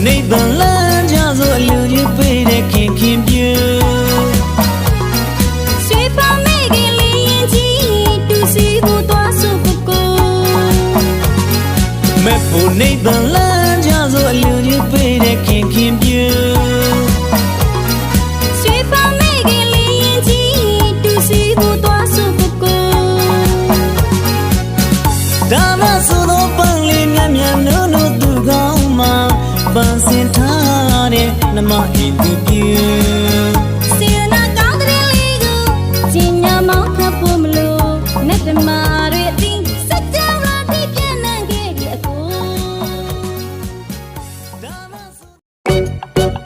နေပန်လန်းကြဆိုလူကြီးပေးတဲ့ခင်ခင်ပြူဆွေပါမေကလေးရင်ကြီးတူစီကိုသွားဆိုကိုကိုမဲ့ဖို့နေပန်လန်းကြဆိုလူကြီးပေးတဲ့ခင်ခင်ပြူဆွေပါမေကလေးရင်ကြီးတူစီကိုသွားဆိုကိုကိုဒါမဆိုတော့ပန်းလေးမြမြနိုးနိုးသူကောင်းမှပန်းစင်ထားတဲ့နမအင်သူပြူစီနာကောင်းတဲ့လေးကိုကျင်ညာမောင်းခပ်ဖို့မလို့နဲ့တမာတွေအတင်းစက်ကြရာတိပြန့်နှံ့ခဲ့ပြီအကိုဒါမဆို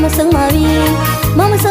မဆုံးပါပြီမမဆုံး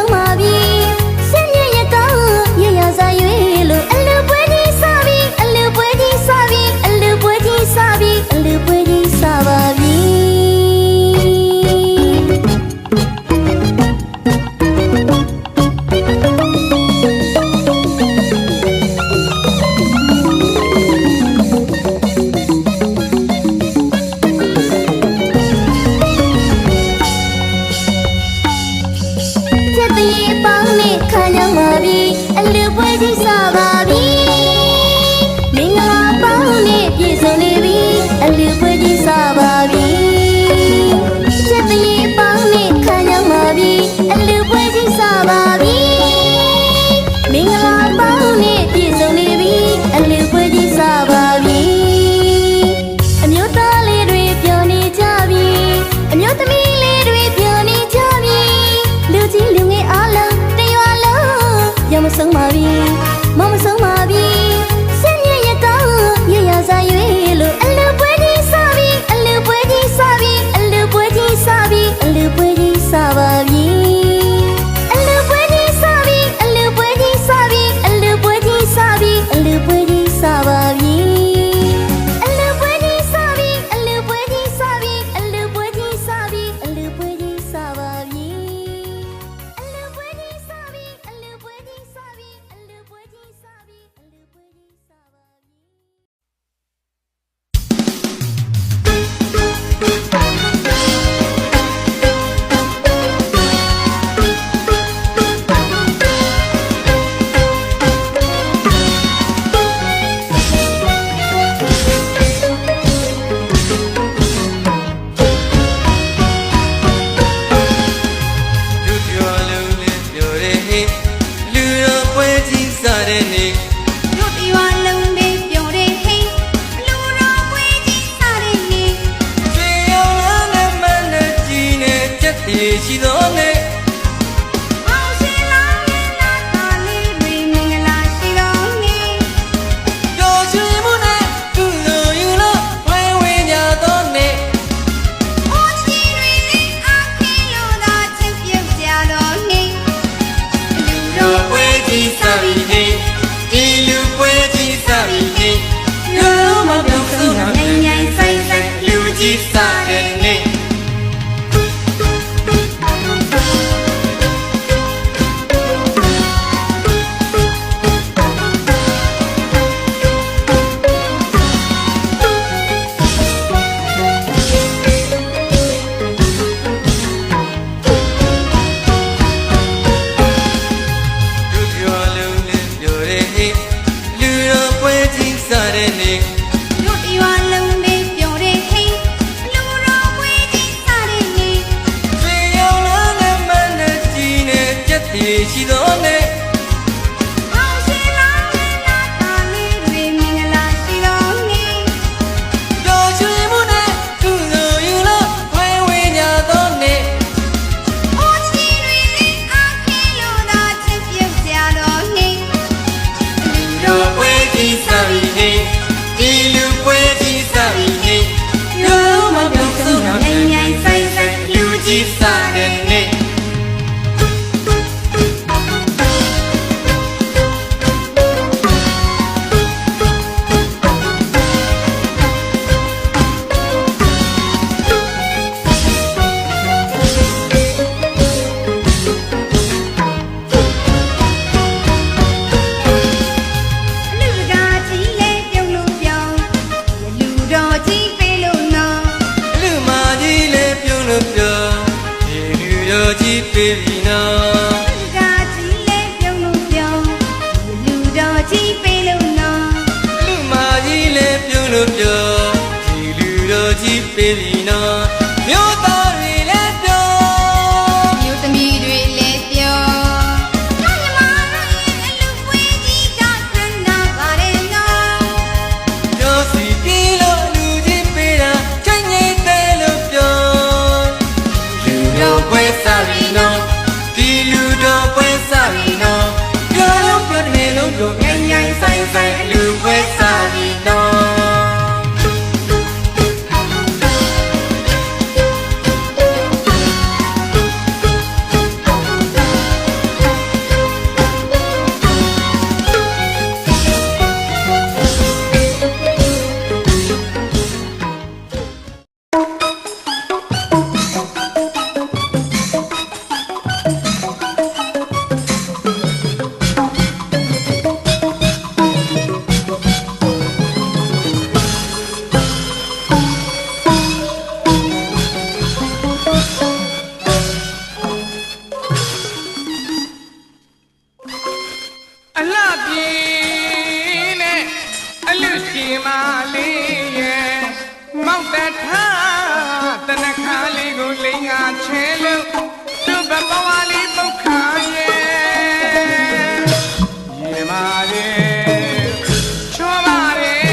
ကြီးစားတဲ့နေ့ ရှိသောနေ့ဟောင်းရှိလာတဲ့နာတာလေးတွေမင်္ဂလာရှိသောနေ့ကြော်ချွေမှုနဲ့သူ့လိုယူလို့ဝဲဝဲကြသောနေ့အိုးချီတွေနဲ့အခင်းလို့သာချစ်ပြုတ်ကြသောနေ့လူတော်ပွဲကြီးစားပြီးနေ့ဒီလူပွဲကြီးစားပြီးနေ့ရောမပြောင်းဆုံးတော့nhanh nhanhဆိုင်ဆိုင်လူကြီးစားတဲ့နေ့ပေးပြီနော်ဒါကြီးလေးပြုံးလို့ပြောင်းလူတော်ကြီးပေးလို့နော်လူမကြီးလေးပြုံးလို့ပြောဒီလူတော်ကြီးပေးပြီနော်မြို့သားတွေလည်းပြောမြို့သမီးတွေလည်းပြောညီမတို့ရဲ့အလူပွေးကြီးကခန္ဓာပါတယ်နော်ပြောစီပြီးလို့လူကြီးပေးတာချိန်ငိမ့်တယ်လို့ပြောလူတော်ပွဲစားပြီနော်ဒီလူတော်ပွဲစားပြီနော်ပြောလို့ပြောတယ်လို့ပြောငိုင်းငိုင်းဆိုင်ဆိုင်လူပွဲစားပြီနော်အလှပြေနဲ့အလူရှင်မလေးရဲ့မောက်တထားတနခါလေးကိုလိန်ငါချဲလို့သူ့ဘဘဝလေးပုတ်ခါရဲ့ရေမာရဲ့ချောပါရဲ့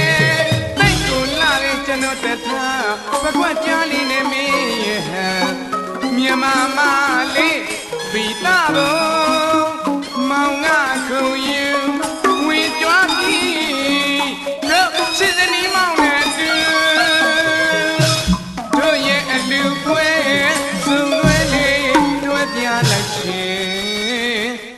တိတ်ကိုလာတဲ့ကျွန်တော်တထားပကွက်ကြားလေးနဲ့မင်းရဲ့မြန်မာမလေးဗီတာဘုံမောင်ငါခုံယူဝင်ကြွားပြီးတို့ချစ်စနီးမောင်နဲ့တူတို့ရဲ့အလူပွဲစုံွယ်လေးတွေ့ပြလိုက်ချင်း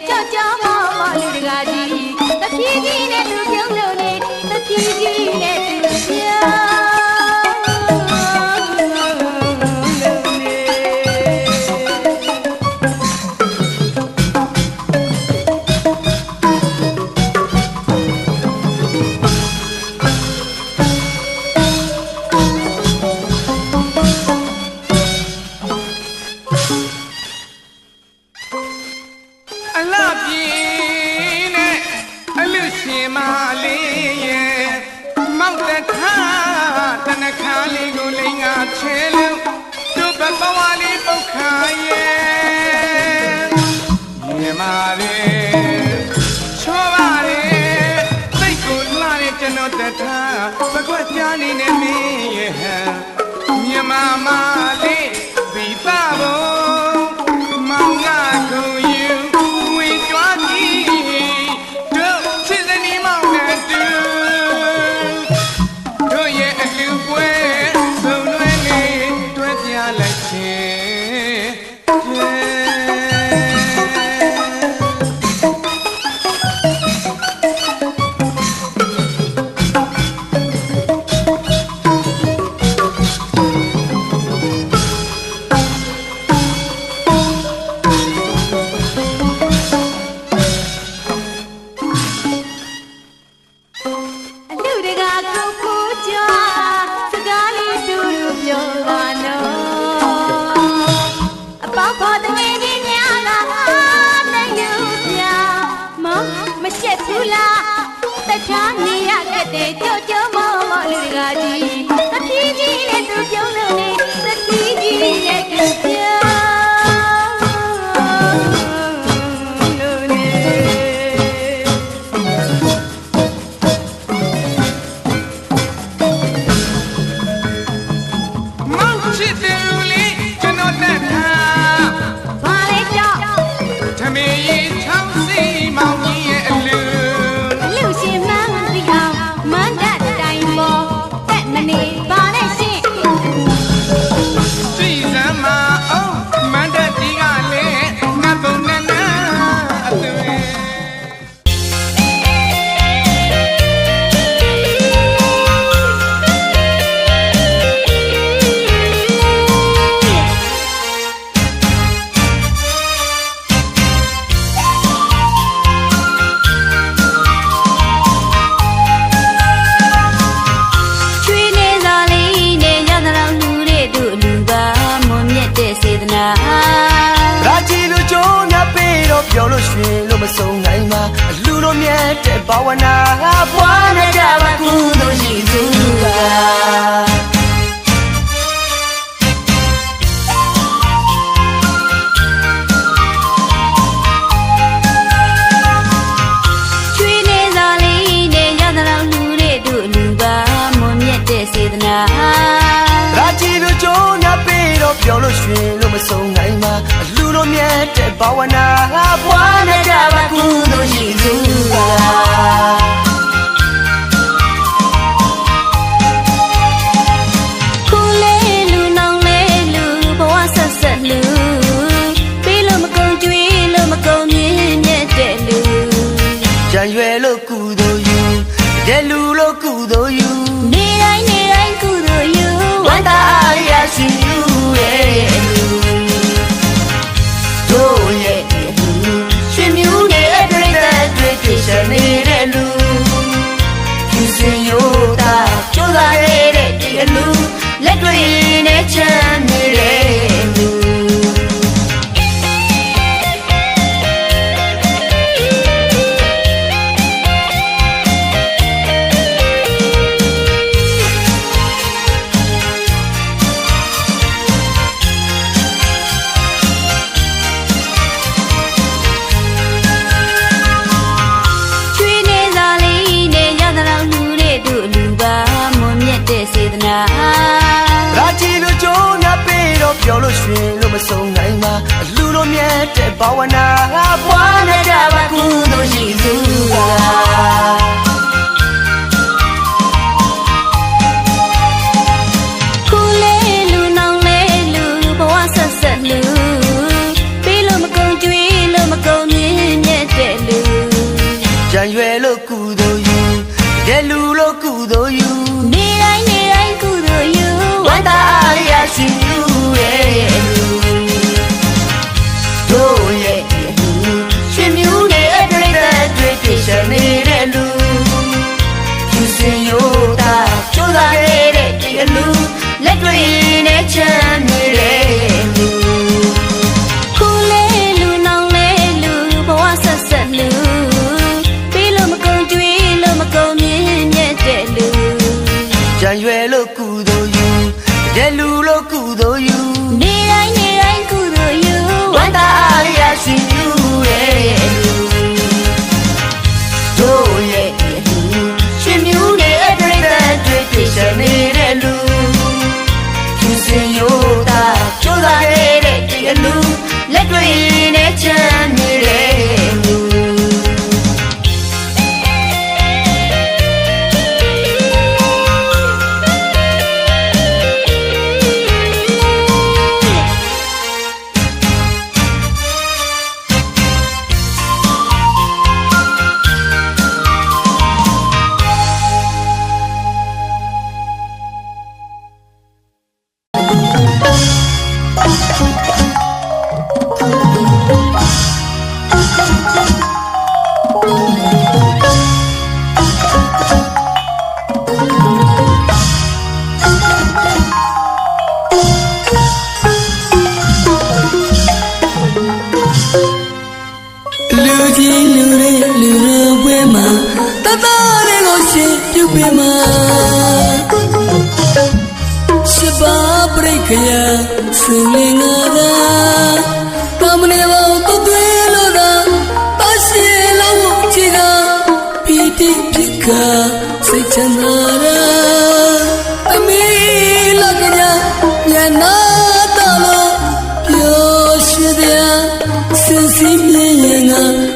ကြောက်ကြောက်မောလူတကားကြီးတဖြည်းဖြည်းနဲ့သူပြုံးလို့နေတဖြည်းဖြည်းနဲ့သူပြောအလှပြေနဲ့အလူရှင်မလေးရဲ့မောက်တထားတနခါလေးကိုလိန်ငါချဲလို့သူ့ဘဘဝလေးပုတ်ခါရဲ့မြင်ပါလေ ပကွက်ပြားနေနဲ့မင်းရဲ့ဟန်မြမမလေးဒီပါဘုံမောင်ကခုံယူဝင်ကြွားကြည့်တို့ချစ်စနီးမောင်နဲ့တူတို့ရဲ့အလူပွဲဆုံလွဲလေးတွဲပြလိုက်ခြင်းပြောလို့ရွှင်လို့မစုံနိုင်မှာအလူတို့မြတ်တဲ့ဘာဝနာပွားနဲ့ကြပါကုသိုလ်ရှိသူကချွေးနေသာလေးနဲ့ရသလောက်လူတွေတို့လူပါမွန်မြတ်တဲ့စေတနာရာချီတို့ကြိုးညပေးတော့ပြောလို့ရွှင်လို့မစုံနိုင်မှာအလူတို့မြတ်တဲ့ဘာဝနာပွားနဲ့ကြပါကုသိုလ်ရှိသူကခုလေးလူနောင်လေးလူဘဝဆက်ဆက်လူပြီးလို့မကုန်ကြွေးလို့မကုန်မြင့်မြတ်တဲ့လူကြံရွယ်လို့ကုသိုလ်ယူတဲ့လူလို့ကုသိုလ်ယူနေတိုင်းကုသိုလ်ယူဝန္တာရရှိယူရဲ့လူတို့ရဲ့လူရှင်မြူရဲ့ပြိတ္တတွေပြည့်စုံနေတဲ့လူသူစင်ရိုးတာကြိုးစားရတဲ့ဒီအလူလက်တွေနဲ့ချမ်းနေတဲ့လူရာချီတို့ကြိုးညပေးတော့ပြောလို့ရွှင်လို့မစုံနိုင်မှာအလူတို့မြတ်တဲ့ဘာဝနာပွားနဲ့ကြပါကုသိုလ်ရှိသူကခုလေးလူနောင်လေးလူဘဝဆက်ဆက်လူပြီးလို့မကုန်ကြွေးလို့မကုန်မြင့်မြတ်တဲ့လူကြံရွယ်လို့ကုသိုလ်ယူတဲ့လူလို့ကုသိုလ်ယူနေတိုင်းကုသိုလ်ယူဝန္တာရရှိယူရဲ့လူတို့ရဲ့လူရှင်မြူရဲ့ပြိတ္တတွေပြည့်စုံနေတဲ့လူသူစင်ရိုးတာကြိုးစားရတဲ့ဒီအလူလက်တွေနဲ့ချမ်းနေတဲ့လူခုလေးလူနောင်လေးလူဘဝဆက်ဆက်လူပြီးလို့မကုန်ကြွေးလို့မကုန်မြင့်မြတ်တဲ့လူကြံရွယ်လို့ကုသိုလ်ယူတဲ့လူလို့ကုသိုလ်ယူနေတိုင်းကုသိုလ်ယူဝန္တာရရှိယူရဲ့လူတို့ရဲ့လူရှင်မြူရဲ့ပြိတ္တ ရှင်ပြုပေးမှာရှစ်ပါးပြိခယစင်လင်္ကာသာတမနေဘောတို့တွေလို့သာတရှိလုံးချီကပီတိဖြစ်ကစိတ်ချမ်းသာရာအမေလကညာညနာတော်လို့ပြောရှိတဲ့စင်စီမြင်ရင်က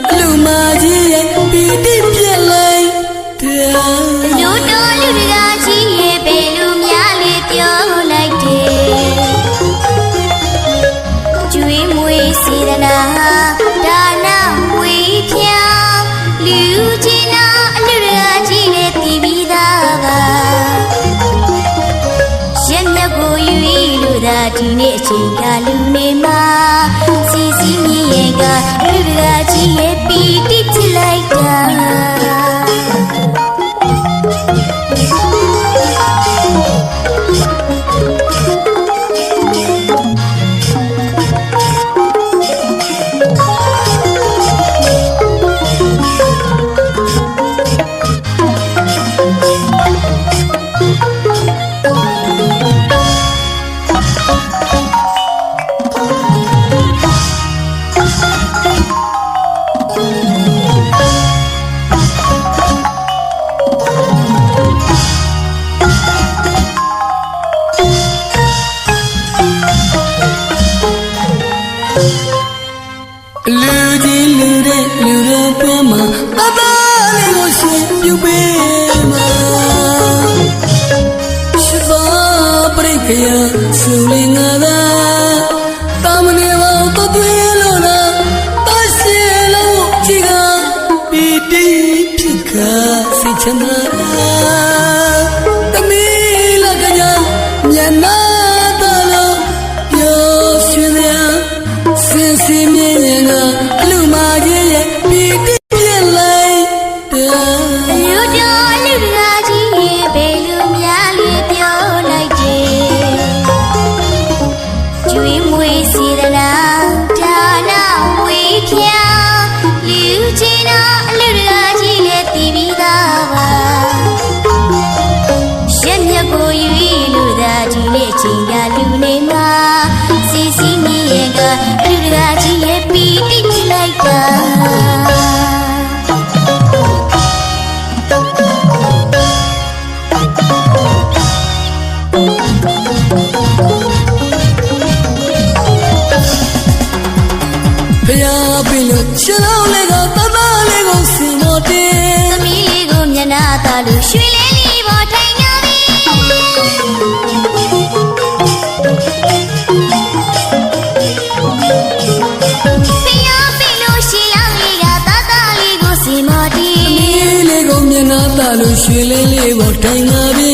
အလူမကြီးရဲ့ပီတိပြက်လိုက်တဲ့လူတော်လူတကာကြီးရဲ့ဘယ်လိုများလေပြောလိုက်တယ်ကျွေးမွေးစေရနာဒါနာဝေးဖြာလူချင်းနာအလူတကာကြီးနဲ့တည်ပြီးသားပါရက်မြတ်ကိုယူလူသာဒီနေ့အချိန်ကလူနေမှာစီစီမြင်ရင်ကလူတကာကြီးရဲ့ပီတိဖြစ်လိုက်တာလူကြီးလူတဲ့လူတော်ပွဲမှာတသားလေးကိုရှင်ပြုပေးမှာရှိပါပြိခယစုလင်္ကာသာတမနေဘောတို့တွေလို့လားတရှိလုံးချီကပီတိဖြစ်ကစိတ်ချမ်းသာတမီလကညာညနာတော်လို့ပြောရှိတဲ့စင်စီမြင်ရင်ကအလူမကြီးရဲ့ပီတိပြက်လိုက်တဲ့လူတော်လူတကာကြီးရဲ့ဘယ်လိုများလေပြောလိုက်တယ်ကျွေးမွေးစေရနာဒါနာဝေးဖြာလူချင်းနာအလူတကာကြီးနဲ့တည်ပြီးသားပါရက်မြတ်ကိုယူလူသာဒီနေ့အချိန်ကလူနေမှာစီစီမြင်ရင်ကအလူတကာကြီးရဲ့ပီတိဖြစ်လိုက်တာဖျားပင်လို့ရှင်းလုံးလေးကတသားလေးကိုစင်တော်တင်သမီးလေးကိုမျက်နှာသာလို့ရွှေလေးလေးပေါ်ထိုင်နေပြီဖျားပင်လို့ရှင်းလုံးလေးကတသားလေးကိုစင်တော်တင်သမီးလေးကိုမျက်နှာသာလို့ရွှေလေးလေးပေါ်ထိုင်နေပြီ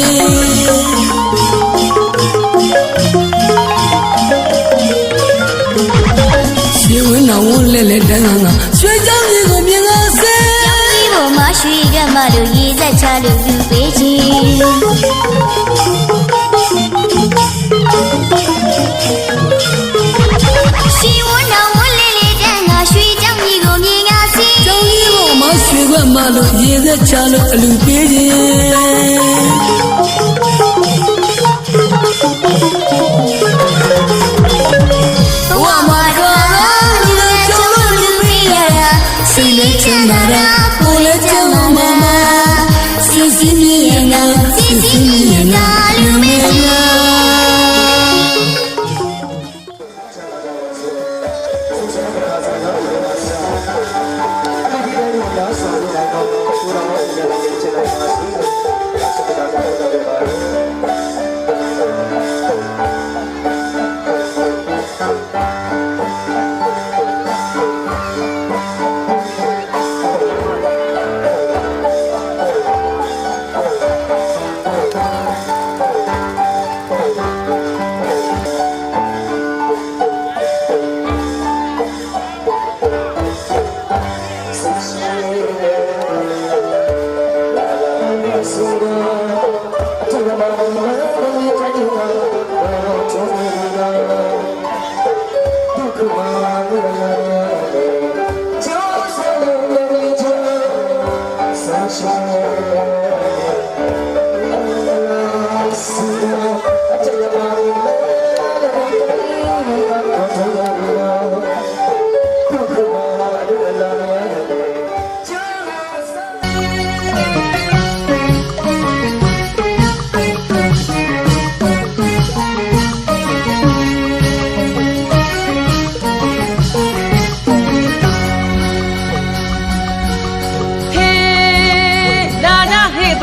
ဝင်းတော်ဝန်းလဲလဲတန်းငါရွှေချောင်းကြီးကိုမြင်လာစေကျောင်းကြီးပေါ်မှာရွှေကမလို့ရေစက်ချလို့လူပေးချင်ရှိဝန်းတော်ဝန်းလဲလဲတန်းငါရွှေကျောင်းကြီးကိုမြင်လာစေကျောင်းကြီးပေါ်မှာရွှေကမလို့ရေစက်ချလို့အလူပေးချင်ဘဝမှာစိတ်လေးချမ်းသာတာကိုယ်လေးချမ်းသာမှာစီစီမြင်ရင်ကစီစီမြင်ရင်ကလူမင်းလား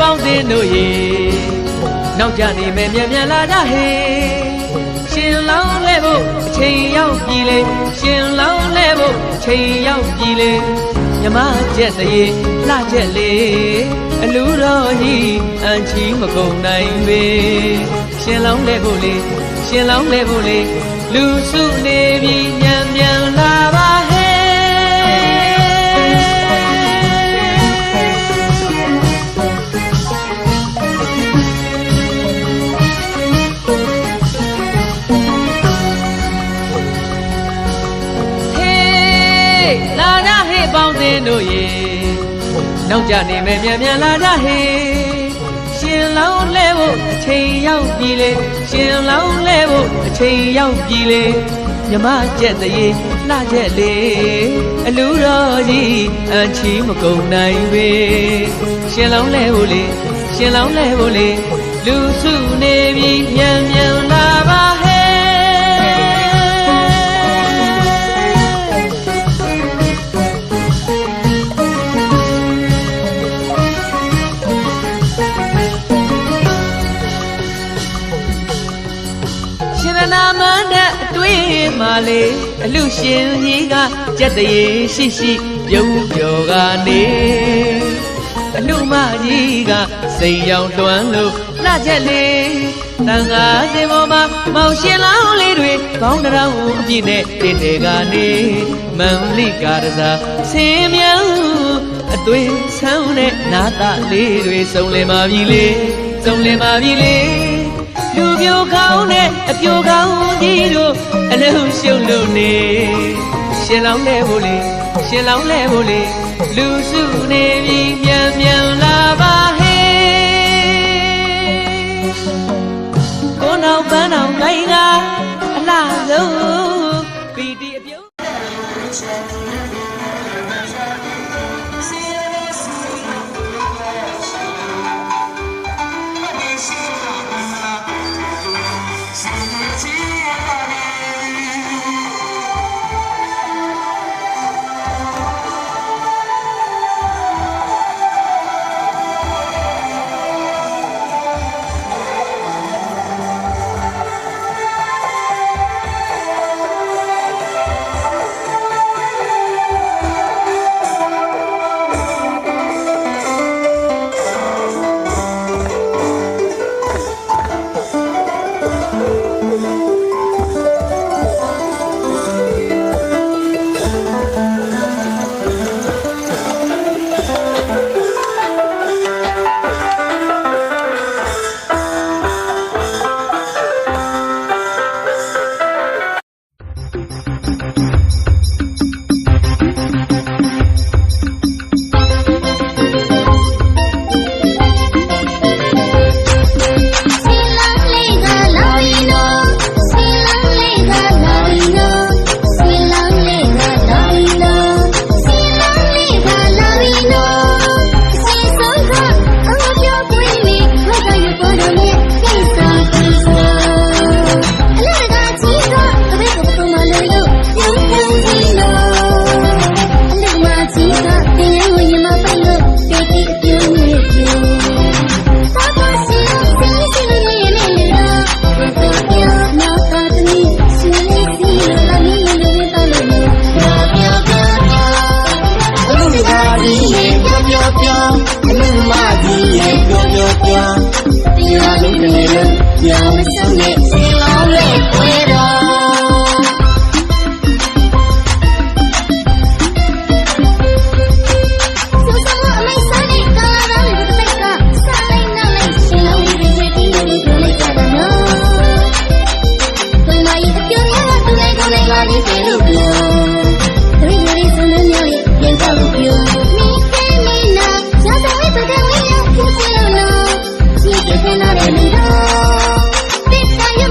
ပေါင်းတင်တို့ရေနောက်ကြနေမယ်မြန်မြန်လာကြဟေရှင်လောင်းလဲဖို့အချိန်ရောက်ပြီလေရှင်လောင်းလဲဖို့အချိန်ရောက်ပြီလေမြမကျက်တရေလှကျက်လေအလူတော်ကြီးအန်ချီမကုန်နိုင်ပေရှင်လောင်းလဲဖို့လေရှင်လောင်းလဲဖို့လေလူစုနေပြီမြန်မြန်လာပါဟဲလာကြဟေးပေါင်းတင်တို့ရေနောက်ကြနေမယ်မြန်မြန်လာကြဟေးရှင်လောင်းလဲဖို့အချိန်ရောက်ပြီလေရှင်လောင်းလဲဖို့အချိန်ရောက်ပြီလေမြမကျက်တရေလှကျက်လေအလူတော်ကြီးအန်ချီမကုန်နိုင်ပေရှင်လောင်းလဲဖို့လေရှင်လောင်းလဲဖို့လေလူစုနေပြီမြန်မြန်လာပါဟဲနာမန်းတဲ့အတွေ့မှလေအလူရှင်ကြီးကကြက်တရေရှိရှိပြုံးပျော်ကနေအလူမကြီးကစိန်ရောင်တွန်းလို့လှချက်လေတန်ခါစင်ပေါ်မှာမောင်ရှင်လောင်းလေးတွေကောင်းတောင်အပြည့်နဲ့တင်တယ်ကနေမန်လိကာရစာဆင်းမြောင်းအတွေ့ဆန်းတဲ့နာတာလေးတွေစုံလင်ပါပြီလေစုံလင်ပါပြီလေလူပြိုကောင်းတဲ့အပြိုကောင်းကြီးတို့အလုံးရှုံလို့နေရှင်လောင်းလဲဖို့လေရှင်လောင်းလဲဖို့လေလူစုနေပြီမြန်မြန်လာပါဟေကိုနောက်ပန်းအောင်ကိုင်းကအလားဆုံးပီတီအပြုံး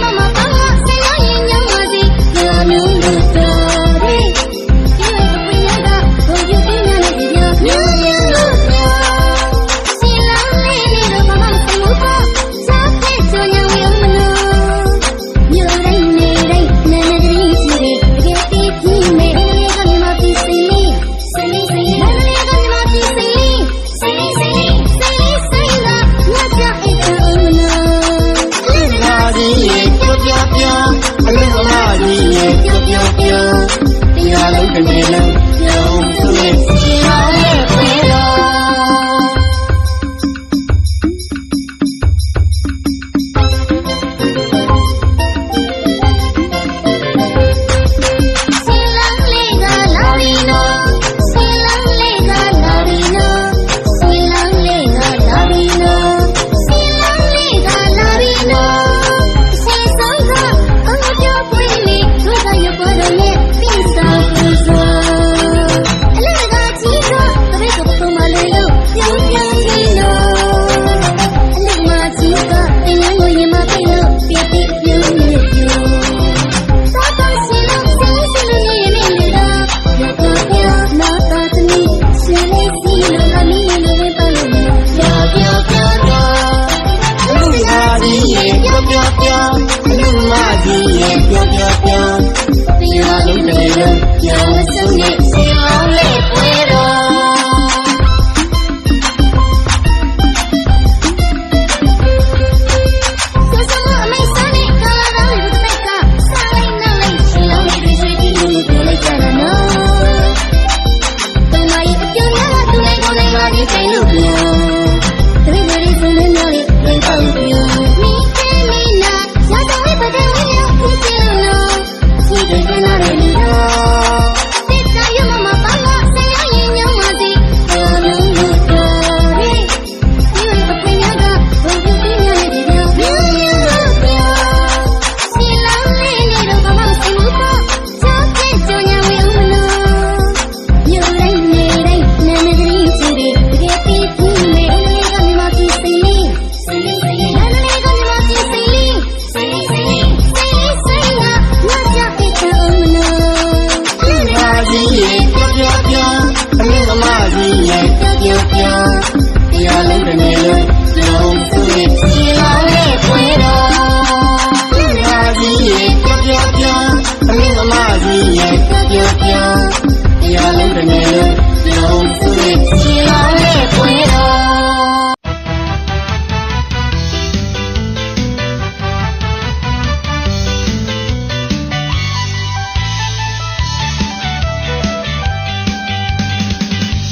Mama,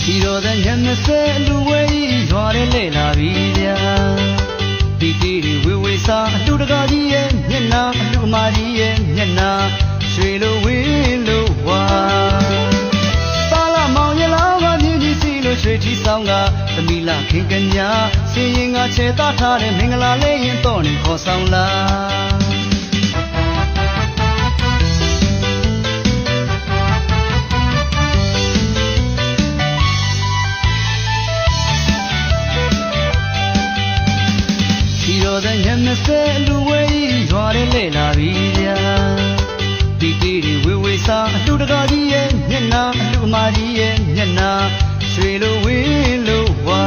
ဒီတော့တဲ့ညနေစဲလူဝဲကြီးရွာရဲလဲလာပြီဗျာတီတီဝေဝေစာအတူတကားကြီးရဲ့မျက်နှာအလူအမကြီးရဲ့မျက်နှာရွှေလိုဝင်းလိုဝါပါလာမောင်ရလောင်းကမြင်းကြီးစီလိုရွှေထီဆောင်ကသမီးလာခင်ကညာစင်ရင်ကချေသားထားတဲ့မင်္ဂလာလေးရင်တော့နေခေါ်ဆောင်လာညနေစဲလူဝဲကြီးရွာရဲလဲလာပြီဗျာတီတီဝေဝေစာအတူတကားကြီးရဲ့မျက်နှာအလူအမကြီးရဲ့မျက်နှာရွှေလိုဝင်းလိုဝါ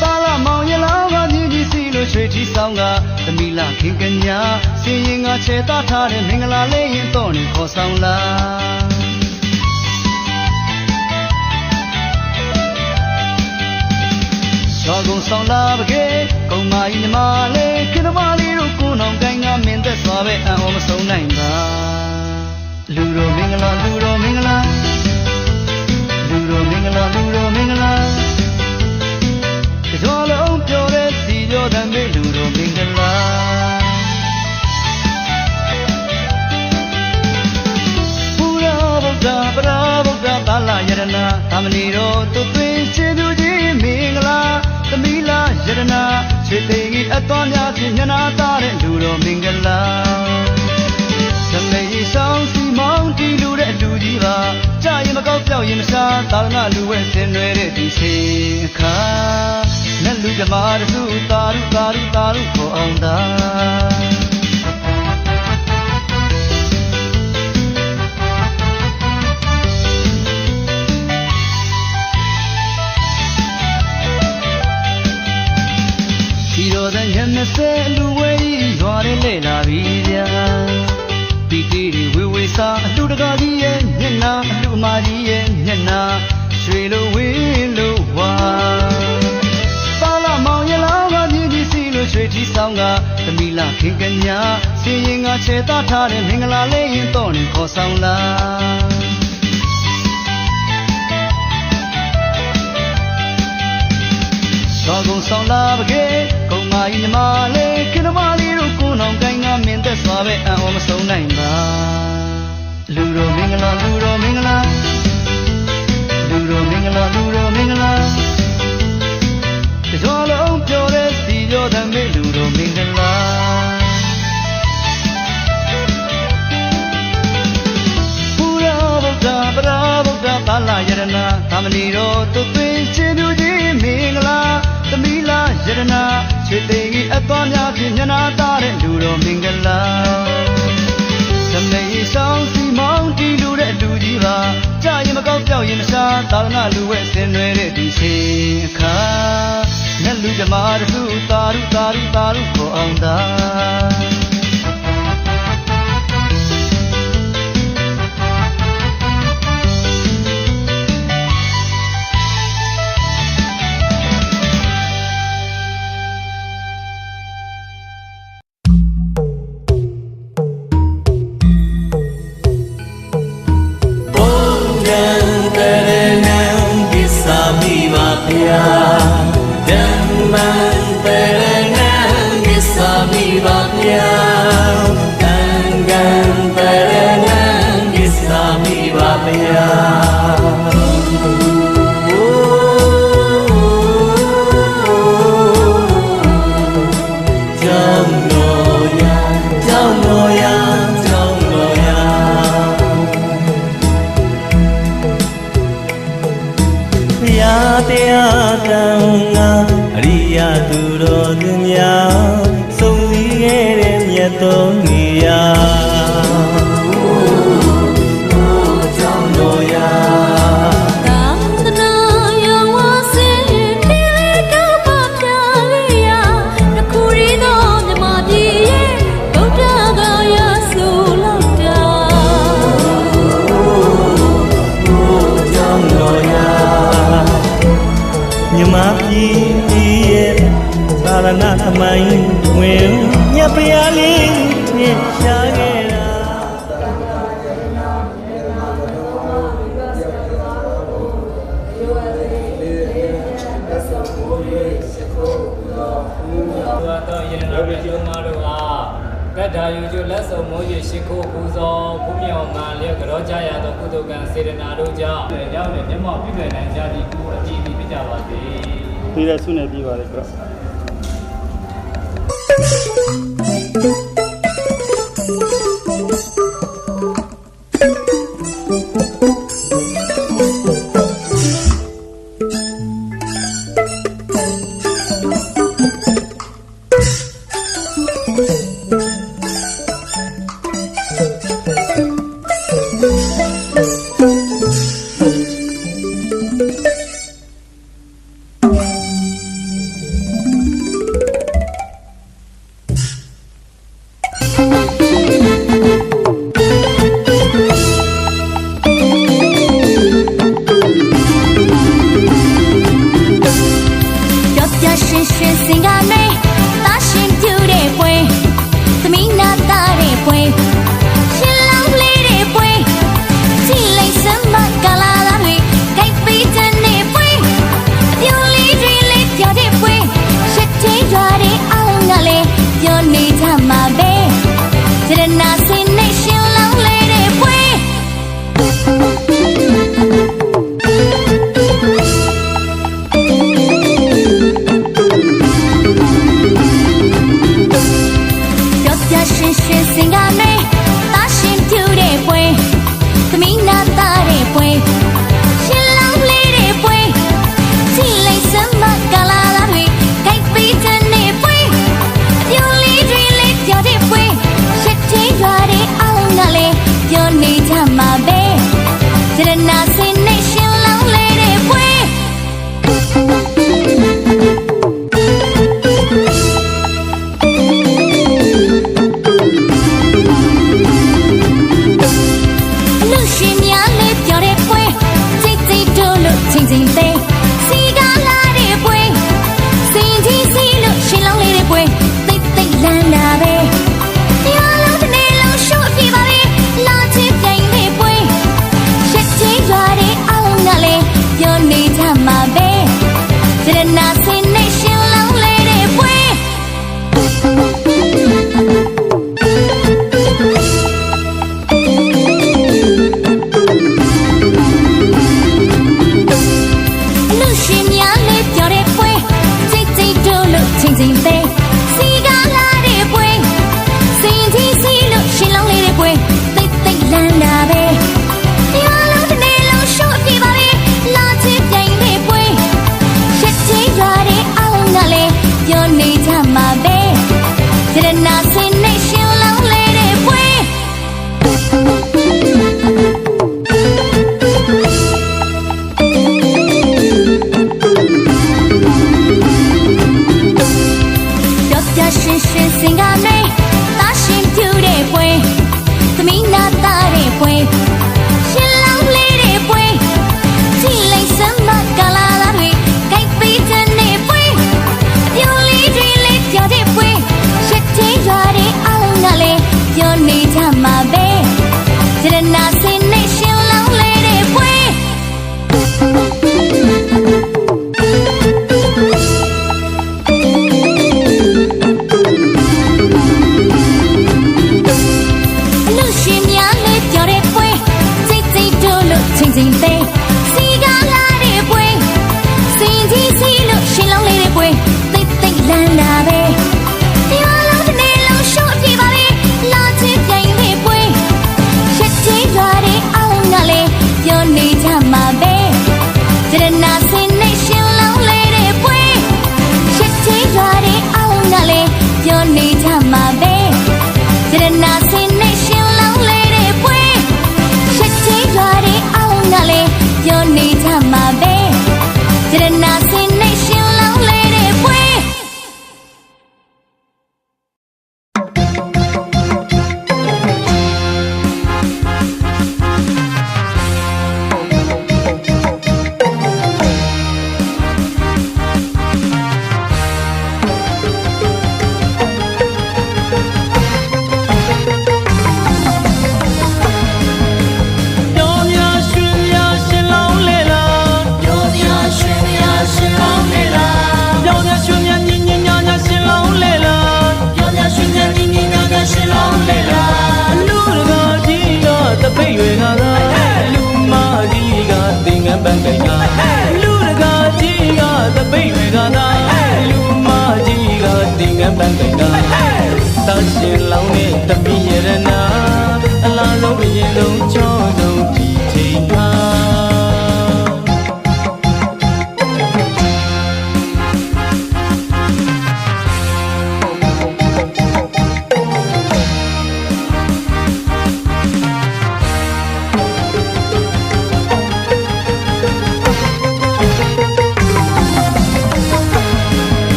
ပါလာမောင်ရလောင်းကမြင်းကြီးစီလိုရွှေထီဆောင်ကသမီးလာခင်ကညာစင်ရင်ကချေသားထားတဲ့မင်္ဂလာလေးရင်တော့နေခေါ်ဆောင်လာတော်ကုန်ဆောင်လာပကေကုံမာကြီးညီမလေးခေတ္တမလေးတို့ကိုနောင်ကိုင်းကမင်းသက်စွာပဲအံ့ဩမဆုံးနိုင်ပါလူတော်မင်္ဂလာလူတော်မင်္ဂလာလူတော်မင်္ဂလာလူတော်မင်္ဂလာကြောလုံးပြောတဲ့စီကြောတံမေလူတော်မင်္ဂလာဘုရားဗုဒ္ဓပရာဗုဒ္ဓသာလယရဏသမဏီတော်သူသွေးရှင်သူကြီးမင်္ဂလာသမီးလာယရနာချွေသိငီအတော်များဖြင့်မျက်နာသားတဲ့လူတော်မင်္ဂလာသမီးဆောင်စီမောင်းတီလူတဲ့လူကြီးပါကြာရင်မကောက်ပြောက်ရင်မရှာသာသနာလူဝဲဆင်နွယ်တဲ့ဒီစေအခါနဲ့လူဓမ္မတစုတာရုတာရုတာရုခေါ်အောင်သာညနေစဲလူဝဲကြီးရွာရဲလဲလာပြီဗျာတီတီဝေဝေစာအတူတကားကြီးရဲ့မျက်နှာအလူအမကြီးရဲ့မျက်နှာရွှေလိုဝင်းလိုဝါပါလာမောင်ရလောင်းကမြင်းကြီးစီလိုရွှေထီဆောင်ကသမီးလာခင်ကညာစင်ရင်ကချေသားထားတဲ့မင်္ဂလာလေးရင်တော့နေခေါ်ဆောင်လာတော်ကုန်ဆောင်လာပကေကုံမာကြီးညီမလေးခေတ္တမလေးတို့ကိုနောင်ကိုင်းကမင်းသက်စွာပဲအံ့ဩမဆုံးနိုင်ပါလူတော်မင်္ဂလာလူတော်မင်္ဂလာလူတော်မင်္ဂလာလူတော်မင်္ဂလာကြောလုံးပြောတဲ့စီကြောတံမေလူတော်မင်္ဂလာဘုရားဗုဒ္ဓပရာဗုဒ္ဓသာလယရဏသမဏီတော်သူသွေးရှင်သူကြီးမင်္ဂလာသမီးလာယရနာချွေသိငီအတော်များဖြင့်မျက်နာသားတဲ့လူတော်မင်္ဂလာသမီးဆောင်စီမောင်းတီလူတဲ့လူကြီးပါကြာရင်မကောက်ပြောက်ရင်မရှာသာသနာလူဝဲဆင်နွယ်တဲ့ဒီစေအခါနဲ့လူဓမ္မတစုတာရုတာရုတာရုခေါ်အောင်သာ ရုပ်ရည်ကျုံမာတို့အားကတ္တာယူကျလက်စုံမိုးရရှိခိုးပူဇော်ဘုမြော်မှလျက်ကြောကြရသောကုသိုလ်ကံစေတနာတို့ကြောင့်ရောက်တဲ့မျက်မှောက်ပြုလွယ်နိုင်ကြသည့်ကိုအကြည့်ပြီးပြကြပါစေ ပြီးတဲ့ဆုနဲ့ပြီးပါလေဘုရား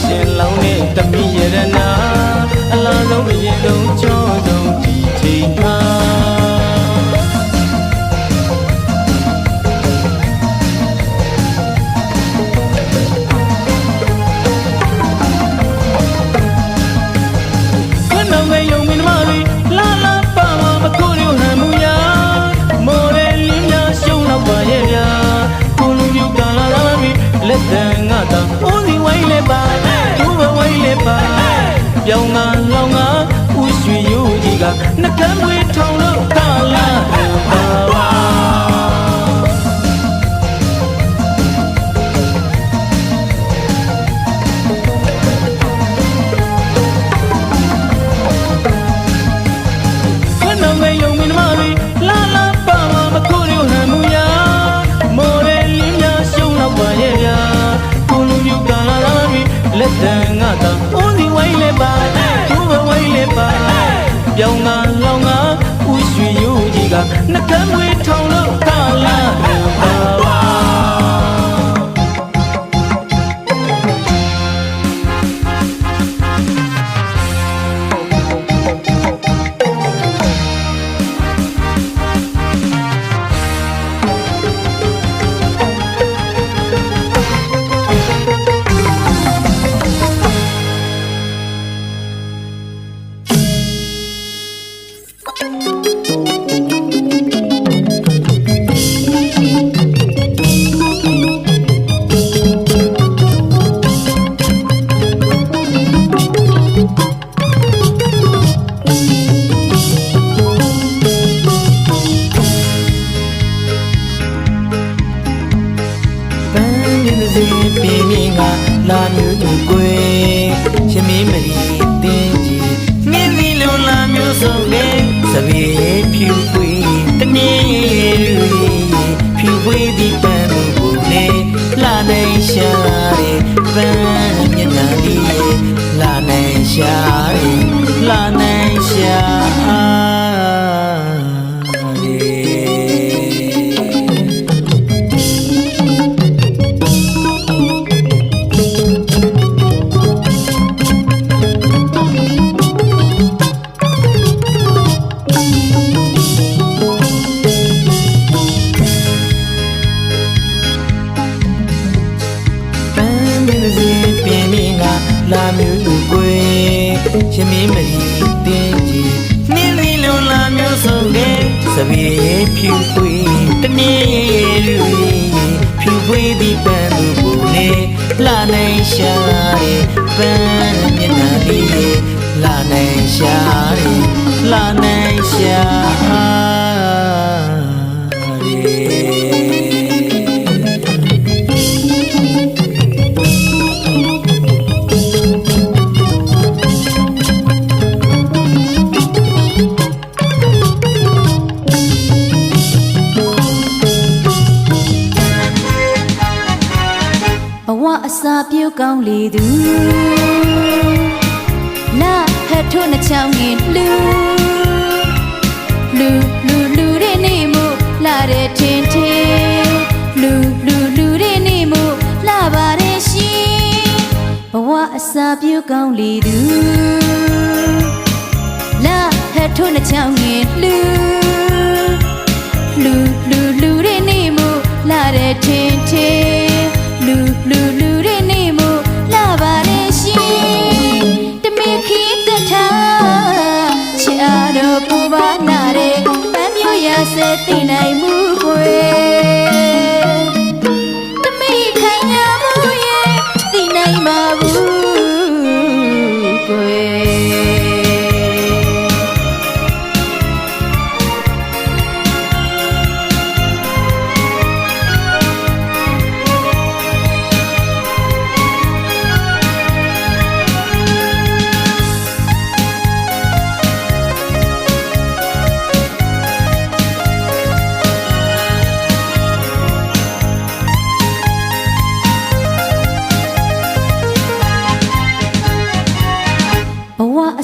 ရှင်လောင်းတဲ့တမီရတနာအလားဆုံးအရင်ဆုံးချောဆုံးဒီချိန်မှာလက်တန်ငါတာဦးစီဝိုင်းလဲပါသူ့ဘဝိုင်းလဲပါပြောင်းငါလောင်ငါဦးရွှေရိုးကြီးကနှကမ်းတွေထောင်လို့ကလာပါပါခဏငယ်ယုံမင်းမလေးလာလာပါမမခိုးရဟန်မူယာမော်ရလင်းများရှုံးတော့ပါရဲ့ဗျာကိုလူမျိုးကလာလာပြီလက်တန်ငါတာဦးစီဝိုင်းလဲပါသူ့ဘဝိုင်းလဲပါပြောင်းငါလောင်ငါဦးရွှေရိုးကြီးကနှကမ်းတွေထောင်လို့ကလာပါပါလာမျိုးသူကွယ်ရှင်မင်းမရီတင်းကြီးမြင်းစီလုံးလာမျိုးစုံလေးစပီးဖြူပွေးတနည်းဖြူပွေးဒီပန်းကိုလေလာနိုင်ရှာတဲ့ပန်းမျက်နှာလေးလာနိုင်ရှာတဲ့လာနိုင်ရှာလာမျိုးသူကွယ်ရှင်မင်းမရီတင်းကြီးနှင်းလီလုံးလာမျိုးစုံတဲ့စပီးဖြူပွေးတနည်းဖြူပွေးဒီပန်းသူကိုလေလာနိုင်ရှာတဲ့ပန်းမျက်နှာလေးလာနိုင်ရှာတဲ့လာနိုင်ရှာအစာပြုတ်ကောင်းလေသူလာဟတ်ထိုးနှချောင်းငင်လူတဲ့နေမို့လာတဲ့ထင်ထင်လူတဲ့နေမို့လာပါတယ်ရှင်ဘဝအစာပြုတ်ကောင်းလေသူလာဟတ်ထိုးနှချောင်းငင်လူတဲ့နေမို့လာတဲ့ထင်ထင်လူတဲ့နေမို့လာပါတယ်ရှင်တမင်ခီးတထားချစ်အားတော့ပူပါနာတဲ့ပန်းမျိုးရစဲသိနိုင်မှုကွယ်တမင်ခိုင်ညာမှုရဲ့သိနိုင်မှာဘူးကွယ်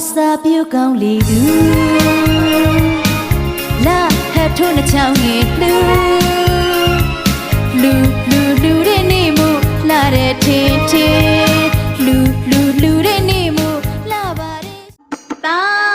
အစာပြုတ်ကောင်းလေသူလာဟတ်ထိုးနှချောင်းငယ်လူတဲ့နေမို့လာတဲ့ထင်ထင်လူ သာ